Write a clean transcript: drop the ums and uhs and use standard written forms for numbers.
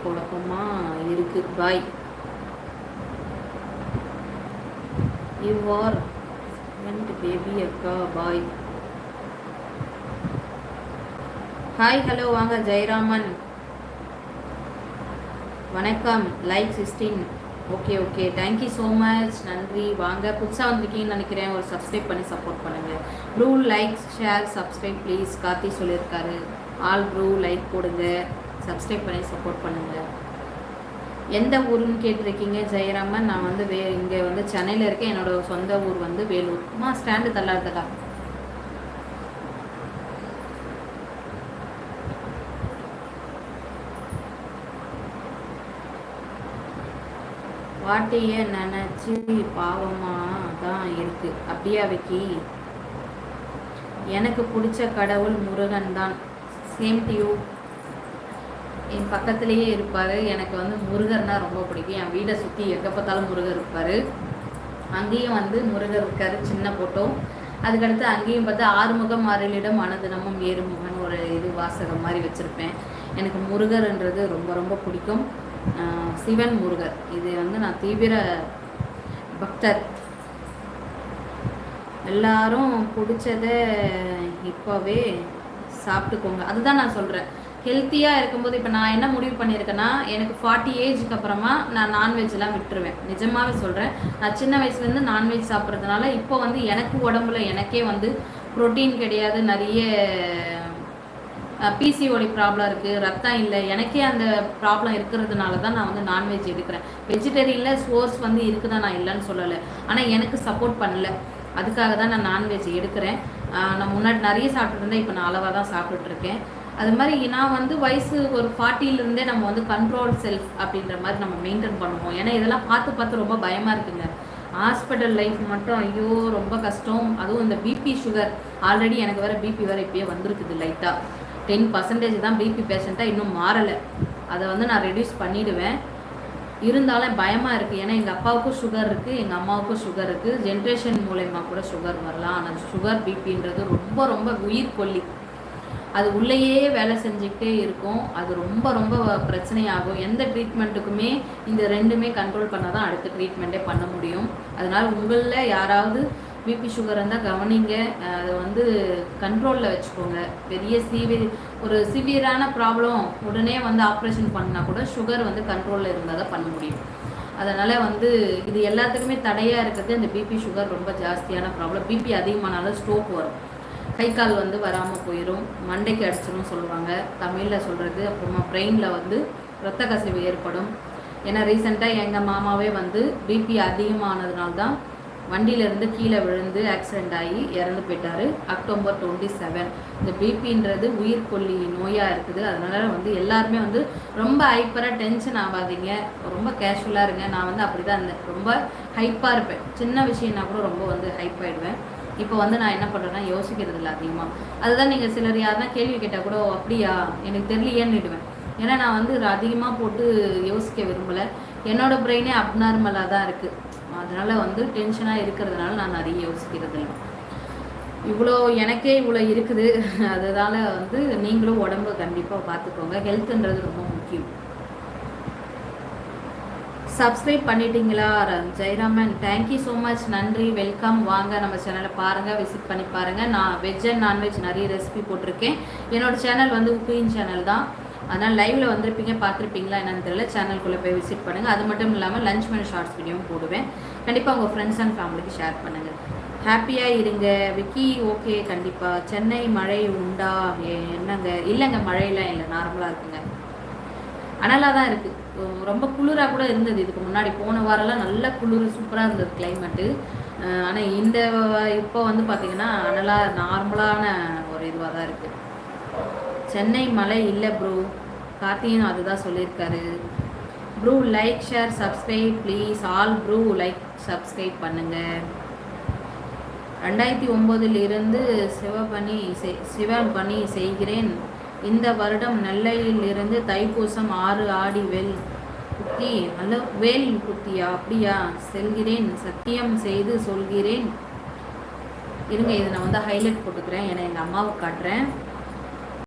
குழப்பமாக இருக்குது. பாய். You are baby அக்கா. பாய். ஹாய் ஹலோ வாங்க ஜெயராமன். வணக்கம். Like 16. Okay thank you so much. நன்றி. வாங்க புதுசாக வந்திருக்கீங்கன்னு நினைக்கிறேன். ஒரு சப்ஸ்கிரைப் பண்ணி சப்போர்ட் பண்ணுங்கள். Bro like share subscribe please. Karthi சொல்லியிருக்காரு. ஆல் ப்ரூ லைக் போடுங்க, சப்ஸ்கிரைப் பண்ணி சப்போர்ட் பண்ணுங்கள். எந்த ஊருன்னு கேட்டிருக்கீங்க ஜெயராமன். நான் வந்து இங்கே வந்து சென்னையில் இருக்கேன். என்னோடய சொந்த ஊர் வந்து வேலூர். ஸ்டாண்டு தள்ளாடுதலா. வாட்டியை நினச்சி பாவமாக தான் இருக்குது. அப்படியா விக்கி? எனக்கு பிடிச்ச கடவுள் முருகன் தான். Same to you. என் பக்கத்துலேயே இருப்பார். எனக்கு வந்து முருகர்னால் ரொம்ப பிடிக்கும். என் வீடை சுற்றி எங்கே பார்த்தாலும் முருகர் இருப்பார். அங்கேயும் வந்து முருகர் இருக்கார், சின்ன போட்டோ. அதுக்கடுத்து அங்கேயும் பார்த்து ஆறுமுகம் ஆறிலிடம் அனுதினமும் ஏறுமுகன் ஒரு இது வாசகம் மாதிரி வச்சுருப்பேன். எனக்கு முருகர்ன்றது ரொம்ப ரொம்ப பிடிக்கும். சிவன் முருகர் இது வந்து நான் தீவிர பக்தர். எல்லாரும் பிடிச்சதை இப்போவே சாப்பிட்டுக்கோங்க. அதுதான் நான் சொல்கிறேன். ஹெல்த்தியாக இருக்கும்போது இப்போ நான் என்ன முடிவு பண்ணியிருக்கேன்னா, எனக்கு 40 ஏஜுக்கு அப்புறமா நான் நான்வெஜ்லாம் விட்டுருவேன். நிஜமாகவே சொல்கிறேன். நான் சின்ன வயசுலேருந்து நான்வெஜ் சாப்பிட்றதுனால இப்போ வந்து எனக்கு உடம்புல எனக்கே வந்து ப்ரோட்டீன் கிடையாது, நிறைய பிசிஓடி ப்ராப்ளம் இருக்குது, ரத்தம் இல்லை. எனக்கே அந்த ப்ராப்ளம் இருக்கிறதுனால தான் நான் வந்து நான்வெஜ் எடுக்கிறேன். வெஜிடேரியனில் சோர்ஸ் வந்து இருக்குதான், நான் இல்லைன்னு சொல்லலை. ஆனால் எனக்கு சப்போர்ட் பண்ணல. அதுக்காக தான் நான் நான்வெஜ் எடுக்கிறேன். நான் முன்னாடி நிறைய சாப்பிட்டுருந்தேன். இப்போ நான் அளவாக தான் சாப்பிட்டுட்ருக்கேன். அது மாதிரி நான் வந்து வயசு ஒரு 40லேருந்தே நம்ம வந்து கண்ட்ரோல் செல்ஃப் அப்படின்ற மாதிரி நம்ம மெயின்டைன் பண்ணுவோம். ஏன்னா இதெல்லாம் பார்த்து ரொம்ப பயமாக இருக்குங்க. ஹாஸ்பிட்டல் லைஃப் மட்டும் ஐயோ ரொம்ப கஷ்டம். அதுவும் இந்த பிபி சுகர் ஆல்ரெடி எனக்கு வேறு பிபி வேறு இப்போயே வந்திருக்குது. லைட்டாக 10% தான் பிபி பேஷண்ட்டாக இன்னும் மாறலை. அதை வந்து நான் ரெடியூஸ் பண்ணிவிடுவேன். இருந்தாலும் பயமாக இருக்குது. ஏன்னா எங்கள் அப்பாவுக்கும் சுகர் இருக்குது, எங்கள் அம்மாவுக்கும் சுகர் இருக்குது. ஜென்ரேஷன் மூலயமா கூட சுகர் வரலாம். ஆனால் சுகர் பிபின்றது ரொம்ப ரொம்ப உயிர் கொல்லி. அது உள்ளேயே வேலை செஞ்சுக்கிட்டே இருக்கும். அது ரொம்ப ரொம்ப பிரச்சனையாகும். எந்த ட்ரீட்மெண்ட்டுக்குமே இந்த ரெண்டுமே கண்ட்ரோல் பண்ணால் தான் அடுத்த ட்ரீட்மெண்ட்டே பண்ண முடியும். அதனால் உங்களில் யாராவது பிபி சுகர் இருந்தால் கவனிங்க. அதை வந்து கண்ட்ரோலில் வச்சுக்கோங்க. பெரிய ஒரு சிவியரான ப்ராப்ளம் உடனே வந்து ஆப்ரேஷன் பண்ணால் கூட சுகர் வந்து கண்ட்ரோலில் இருந்தால் தான் பண்ண முடியும். அதனால் வந்து இது எல்லாத்துக்குமே தடையாக இருக்கிறது இந்த பிபி சுகர் ரொம்ப ஜாஸ்தியான ப்ராப்ளம். பிபி அதிகமானாலும் ஸ்ட்ரோக் வரும், கை கால் வந்து வராமல் போயிடும், மண்டைக்கு அடிச்சிடும் சொல்லுவாங்க தமிழில் சொல்கிறது. அப்புறமா பிரெயினில் வந்து இரத்த கசிவு ஏற்படும். ஏன்னா ரீசெண்டாக எங்கள் மாமாவே வந்து பிபி அதிகமானதுனால்தான் வண்டியிலேருந்து கீழே விழுந்து ஆக்சிடெண்ட் ஆகி இறந்து போயிட்டார் அக்டோபர் 27. இந்த பிபின்றது உயிர் கொல்லி நோயாக இருக்குது. அதனால் வந்து எல்லாருமே வந்து ரொம்ப ஹைப்பராக டென்ஷன் ஆகாதீங்க, ரொம்ப கேஷுவலாக இருங்க. நான் வந்து அப்படி தான் இருந்தேன், ரொம்ப ஹைப்பாக இருப்பேன். சின்ன விஷயம்னா கூட ரொம்ப வந்து ஹைப் ஆகிடுவேன். இப்போ வந்து நான் என்ன பண்ணுறேன்னா யோசிக்கிறது இல்லை அதிகமாக. அதுதான் நீங்கள் சிலர் யாருன்னா கேள்வி கேட்டால் கூட அப்படியா எனக்கு தெரியலையேன்னுடுவேன். ஏன்னா நான் வந்து அதிகமாக போட்டு யோசிக்க விரும்பலை. என்னோடய பிரெயினே அப்நார்மலாக தான் இருக்குது. அதனால் வந்து டென்ஷனாக இருக்கிறதுனால நான் நிறைய யோசிக்கிறது இல்லை. எனக்கே இவ்வளோ இருக்குது. அதனால் வந்து நீங்களும் உடம்பு கண்டிப்பாக பார்த்துக்கோங்க. ஹெல்த்துன்றது ரொம்ப முக்கியம். சப்ஸ்கிரைப் பண்ணிட்டீங்களா ஜெயராமன்? Thank you so much. நன்றி, வெல்கம். வாங்க நம்ம சேனலை பாருங்கள், விசிட் பண்ணி பாருங்கள். நான் வெஜ் அண்ட் நான்வெஜ் நிறைய ரெசிபி போட்டிருக்கேன். என்னோடய சேனல் வந்து குக்கிங் சேனல் தான். அதனால் லைவில் வந்திருப்பீங்க, பார்த்துருப்பீங்களா என்னன்னு தெரியல. சேனலுக்குள்ளே போய் விசிட் பண்ணுங்கள். அது மட்டும் இல்லாமல் லஞ்ச் மெனு ஷார்ட்ஸ் வீடியோவும் போடுவேன். கண்டிப்பாக உங்கள் ஃப்ரெண்ட்ஸ் அண்ட் ஃபேமிலிக்கு ஷேர் பண்ணுங்கள். ஹாப்பியாக இருங்க விக்கி. ஓகே, கண்டிப்பாக. சென்னை மழை உண்டா? என்னங்க? இல்லைங்க, மழையெல்லாம் இல்லை, நார்மலாக இருக்குங்க. அனலாக தான் இருக்குது. ரொம்ப குளிராக கூட இருந்தது இதுக்கு முன்னாடி. போன வாரம்லாம் நல்ல குளிர், சூப்பராக இருந்தது கிளைமேட்டு. ஆனால் இப்போ வந்து பார்த்திங்கன்னா அனலாக நார்மலான ஒரு இதுவாக தான் இருக்குது. சென்னை மழை இல்லை ப்ரோ. கார்த்தியும் அதுதான் சொல்லியிருக்காரு. Bro like share subscribe please. All bro like subscribe பண்ணுங்கள். 2009 சிவன் பணி செய்கிறேன். இந்த வருடம் நெல்லையிலிருந்து தைப்பூசம் 6 ஆடி குத்தி வேல் குத்தியா அப்படியா செல்கிறேன். சத்தியம் செய்து சொல்கிறேன். இருங்க, இதை நான் வந்து ஹைலைட் போட்டுக்கிறேன். ஏன்னா எங்கள் அம்மாவுக்கு காட்டுறேன்.